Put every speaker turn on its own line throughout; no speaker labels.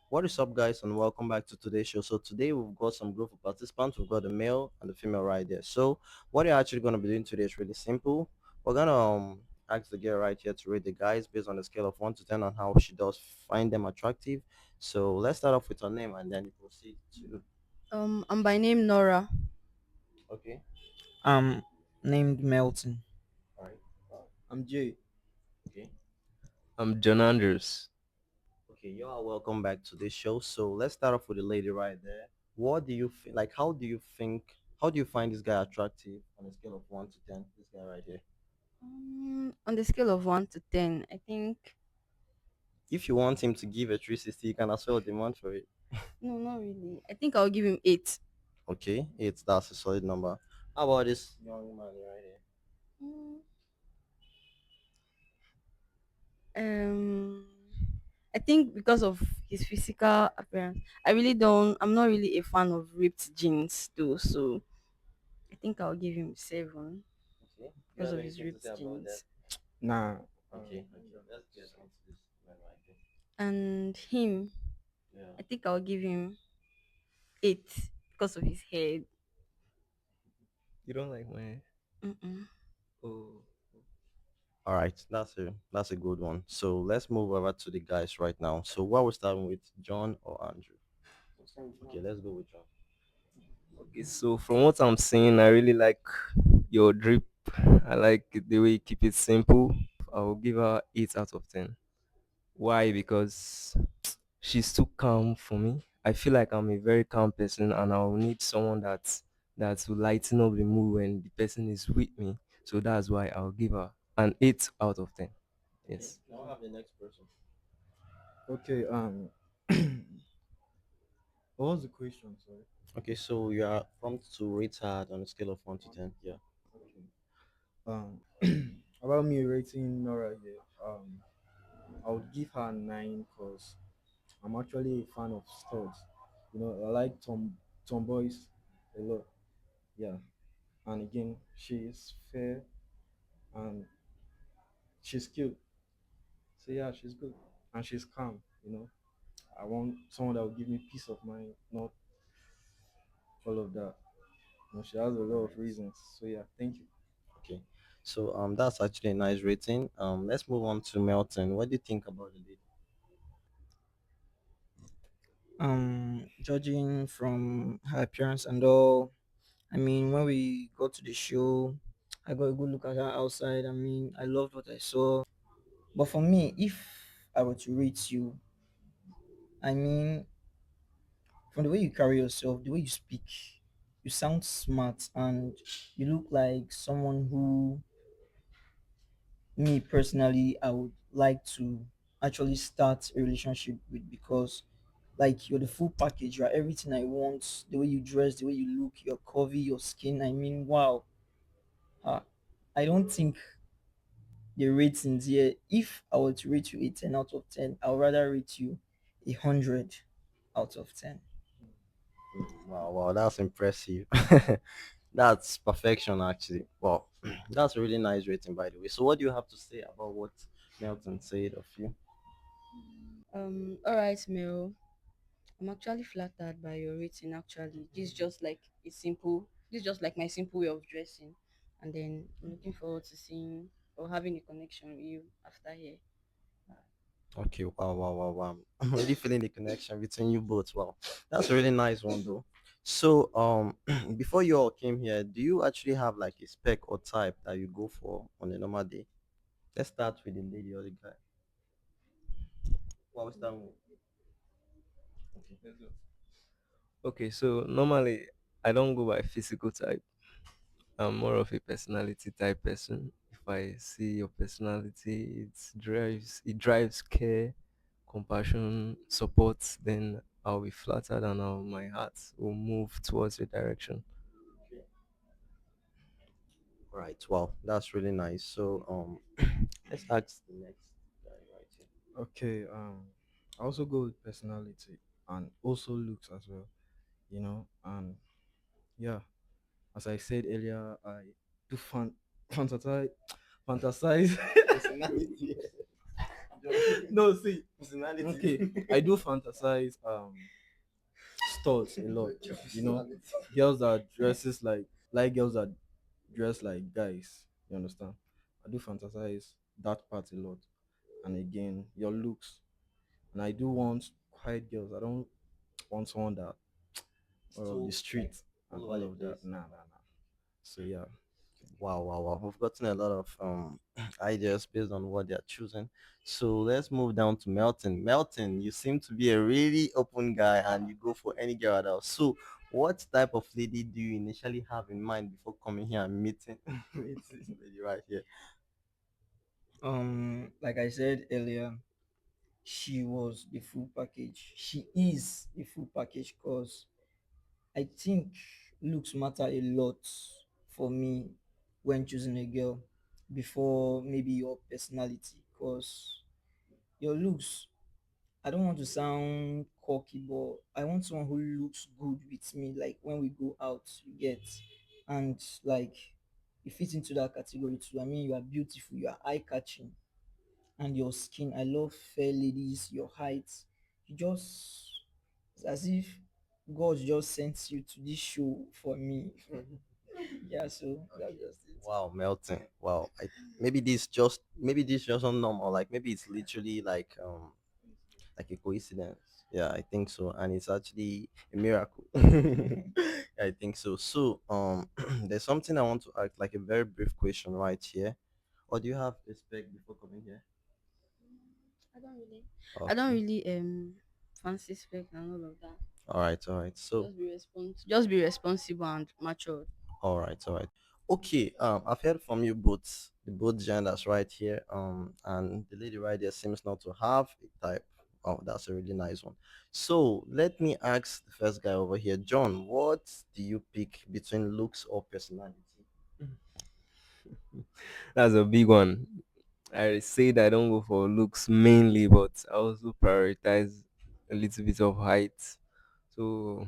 What is up, guys, and welcome back to today's show. So today we've got some group of participants. We've got the male and the female right there. So what you're actually going to be doing today is really simple. We're gonna ask the girl right here to rate the guys based on a scale of 1 to 10 on how she does find them attractive. So let's start off with her name and then we proceed to.
I'm by name Nora.
Okay.
Named Melton.
All right.
I'm Jay.
Okay.
I'm John Andrews.
Okay. You are welcome back to this show. So let's start off with the lady right there. What do you feel like? How do you think? How do you find this guy attractive on a scale of 1 to 10? This guy right here.
On the scale of 1 to 10, I think
If you want him to give a 360, you can as well demand for it.
no, not really. I think I'll give him 8.
Okay, it's that's a solid number. How about this young man right here?
Mm, Um, I think because of his physical appearance, I really don't. I'm not really a fan of ripped jeans, though. So I think I'll give him 7
Okay, you
because
have
of his
anything to say
ripped
about that?
jeans.
Nah.
Okay, okay, let's get into this man right here.
And him,
Yeah.
I think I'll give him 8 because of his head.
You don't like my.
Mm-mm.
Oh.
All right, that's a good one. So let's move over to the guys right now. So what we're starting with, John or Andrew? Okay, let's go with John.
Okay, so from what I'm seeing, I really like your drip. I like the way you keep it simple. I'll give her 8 out of 10. Why? Because she's too calm for me. I feel like I'm a very calm person and I'll need someone that will lighten up the mood when the person is with me. So that's why I'll give her an 8 out of 10.
Okay,
Yes.
now we have the next person.
Okay, what was the question? Sorry.
Okay, so you are prompt to rate her on a scale of 1 to 10. Yeah.
Okay. Um, about me rating Nora here, I would give her a 9 because I'm actually a fan of studs. I like tomboys a lot. Yeah, and again, she is fair and she's cute. So yeah, she's good and she's calm. I want someone that will give me peace of mind, not all of that. She has a
All
lot of
right.
reasons. So yeah, thank you.
Okay. So that's actually a nice rating. Let's move on to Melton. What do you think about the lady?
Judging from her appearance and all, I mean, when we got to the show, I got a good look at her outside. I mean, I loved what I saw. But for me, if I were to rate you, I mean, from the way you carry yourself, the way you speak, you sound smart and you look like someone who, me personally, I would like to actually start a relationship with because like you're the full package, you're everything I want. The way you dress, the way you look, your curvy, your skin. I mean, wow. Uh, I don't think the ratings here. If I were to rate you a 10 out of 10, I would rather rate you 100 out of 10.
Wow, wow, that's impressive. That's perfection, actually. Wow, that's a really nice rating, by the way. So, what do you have to say about what Melton said of you?
All right, Mel. I'm actually flattered by your rating. Actually, this is just like my simple way of dressing, and then I'm looking forward to seeing or having a connection with you after here.
Okay, wow, wow, wow, wow. I'm really feeling the connection between you both. Wow, that's a really nice one, though. So, before you all came here, do you actually have like a spec or type that you go for on a normal day? Let's start with the lady or the guy. What we start with? Okay.
Let's go. Okay, so normally I don't go by physical type. I'm more of a personality type person. If I see your personality, it drives care, compassion, support, then I'll be flattered and my heart will move towards your direction.
Okay. Right. Wow, that's really nice. So, let's ask the next guy right here.
Okay, I also go with personality and also looks as well, and yeah, as I said earlier, I do fantasize fantasize
Personality.
No, see,
Personality.
okay, I do fantasize studs a lot. You know, girls that dresses like girls that dress like guys. You understand? I do fantasize that part a lot. And again, your looks. And I do want quiet girls. I don't want someone that of the
So like
street and
all over
all
the
of that.
place.
Nah, nah, nah. So yeah.
Wow, wow, wow. We've gotten a lot of ideas based on what they're choosing. So let's move down to Melton. Melton, you seem to be a really open guy and you go for any girl at all. So what type of lady do you initially have in mind before coming here and meeting meet this lady right here?
Like I said earlier, she was the full package. She is the full package because I think looks matter a lot for me when choosing a girl before maybe your personality. Because your looks, I don't want to sound cocky, but I want someone who looks good with me. Like when we go out, you get, and like you fit into that category too. I mean, you are beautiful, you are eye catching, and your skin. I love fair ladies, your height. You just, it's as if God just sent you to this show for me. Yeah, so that's
Okay.
just it.
Wow, Melton. Wow. Maybe this just not normal. Like maybe it's literally like a coincidence. Yeah, I think so, and it's actually a miracle. I think so. So, there's something I want to ask, like a very brief question right here. Or do you have a spec before coming here?
I don't really, I don't
Okay.
really fancy spec and all of that.
All right. All right. So,
Just be responsible and mature.
all right. All right. Okay. I've heard from you both, the both genders right here. And the lady right there seems not to have a type. Oh, that's a really nice one. So let me ask the first guy over here, John. What do you pick between looks or personality?
That's a big one. I said I don't go for looks mainly, but I also prioritize a little bit of height. So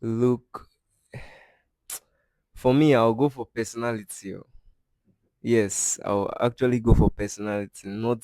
look, for me, I'll go for personality. Oh. Yes, I'll actually go for personality, not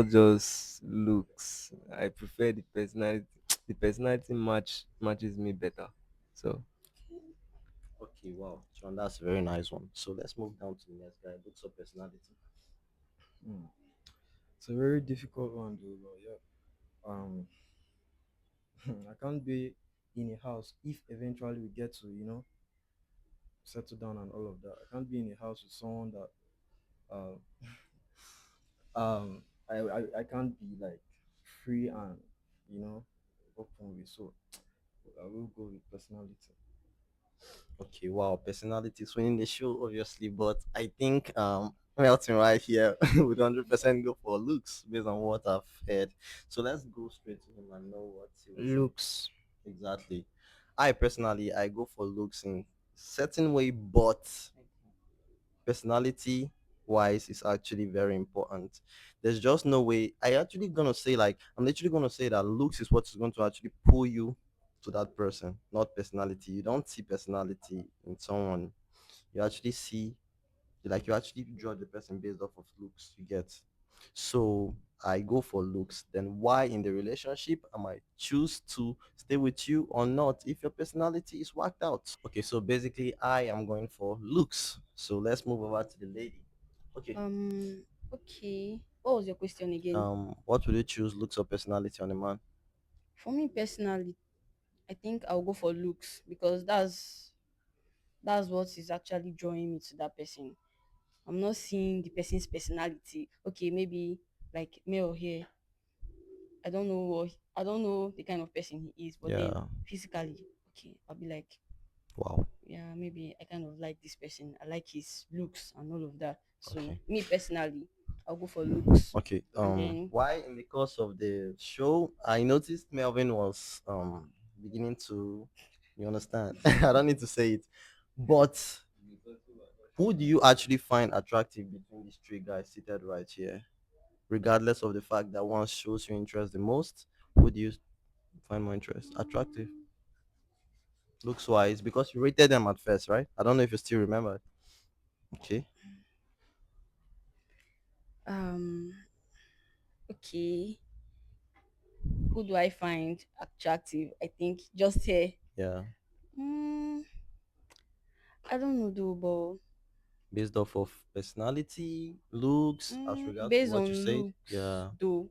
just looks. I prefer the personality. The personality matches me better. So
Okay, wow, John, that's a very nice one. So let's move down to the next guy. Looks or personality.
hmm, it's a very difficult one, though. But yeah, I can't be in a house if eventually we get to settle down and all of that. I can't be in a house with someone that uh, I can't be like free and you know open with. So I will go with personality.
Okay, wow, personality is winning the show, obviously, but I think Melton right here would 100% go for looks based on what I've heard. So let's go straight to him and know what he will say.
Looks.
Exactly. I personally I go for looks in certain way, but personality wise is actually very important. There's just no way I actually gonna say like I'm literally gonna say that looks is what is going to actually pull you to that person, not personality. You don't see personality in someone. You actually see like you actually judge the person based off of looks you get. So I go for looks. Then why in the relationship I might choose to stay with you or not if your personality is whacked out. Okay, so basically I am going for looks. So let's move over to the lady. Okay.
Okay. What was your question again?
What would you choose, looks or personality on a man?
For me personally, I think I'll go for looks because that's what is actually drawing me to that person. I'm not seeing the person's personality. Okay, maybe like male here. I don't know the kind of person he is, but then
Yeah.
physically, okay, I'll be like,
Wow.
yeah, maybe I kind of like this person. I like his looks and all of that. So
Okay.
me personally, I'll go for looks.
Okay.
And then
Why in the course of the show I noticed Melvin was beginning to, you understand? I don't need to say it, but who do you actually find attractive between these three guys seated right here? Regardless of the fact that one shows you interest the most, who do you find more interest attractive? Looks wise, because you rated them at first, right? I don't know if you still remember. Okay.
um Okay, who do I find attractive? I think just here.
Yeah.
Mm, I don't know though, but
Based off of personality, looks, as regards to
based
what you
on
said.
looks
Yeah.
though,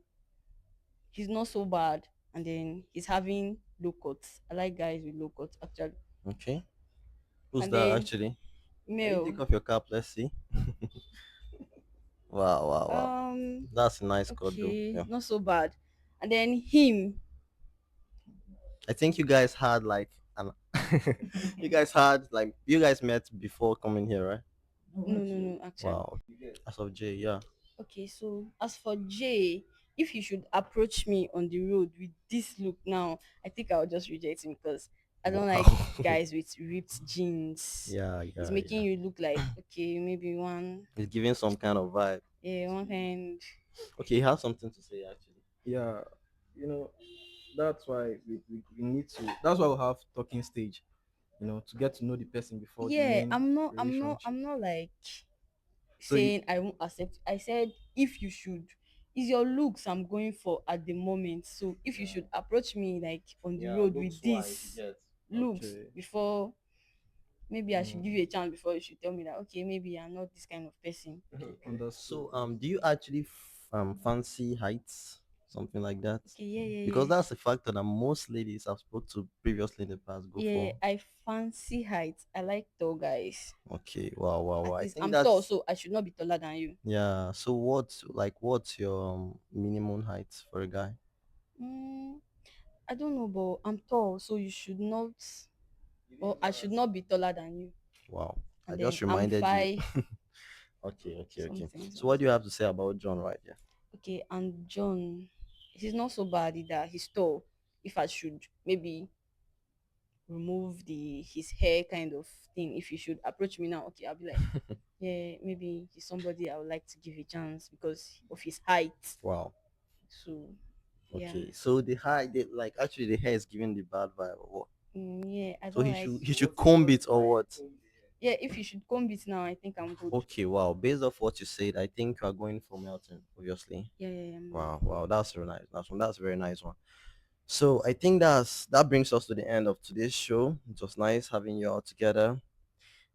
he's not so bad. And then he's having low cuts. I like guys with low cuts actually.
Okay. Who's
And
that
then
actually? Can you take
male.
off your cap? Let's see. Wow, wow, wow.
Um,
That's a nice cut though.
okay,
Yeah.
not so bad. And then him.
I think you guys had like an you guys had like you guys met before coming here, right?
No, no, no, actually.
Wow. As of J, yeah.
Okay, so as for Jay, if he should approach me on the road with this look now, I think I'll just reject him because I don't like
Wow.
guys with ripped jeans.
Yeah,
It's
yeah,
making
yeah.
you look like okay, maybe
It's giving some kind of vibe.
one kind.
Okay, he has something to say actually.
Yeah, you know, that's why we need to. That's why we have talking stage. To get to know the person before the
Yeah,
main
I'm
relationship.
not like
So you,
saying I won't accept. I said if you should. It's your looks I'm going for at the moment. So if you should approach me like on the
Yeah,
road with
looks wise, you
this
get.
looks
okay,
before, maybe I should
mm,
give you a chance before you should tell me that okay, maybe I'm not this kind of person.
Okay.
understood.
So do you actually fancy heights? Something like that?
Okay, yeah, yeah,
Because
yeah.
that's a factor that most ladies I've spoke to previously in the past go
Yeah,
for.
I fancy height. I like tall guys.
Okay, wow, wow, wow.
At
I
least
think
I'm tall,
that's
so I should not be taller than you.
yeah. So what's your minimum height for a guy?
Mm, I don't know, but I'm tall, so you should not, or I should not be taller than you.
Wow. I
And then
just
I'm
reminded you.
5
Okay, okay, okay.
something,
So what do
something.
you have to say about John right there?
Okay, and John, he's not so bad either. He's tall. If I should maybe remove the his hair kind of thing, if you should approach me now, okay, I'll be like, yeah, maybe he's somebody I would like to give a chance because of his height.
Wow.
So yeah,
Okay. So the height, like actually the hair is giving the bad vibe or what?
yeah, I
So
don't like.
he should comb it or what?
Yeah, if you should comb it now, I think I'm good.
Okay, wow. Based off what you said, I think you are going for Melton, obviously.
Yeah, yeah, yeah, man.
Wow, wow, that's very nice. That's a very nice one. So I think that brings us to the end of today's show. It was nice having you all together,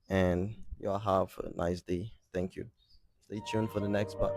and you all have a nice day. Thank you. Stay tuned for the next part.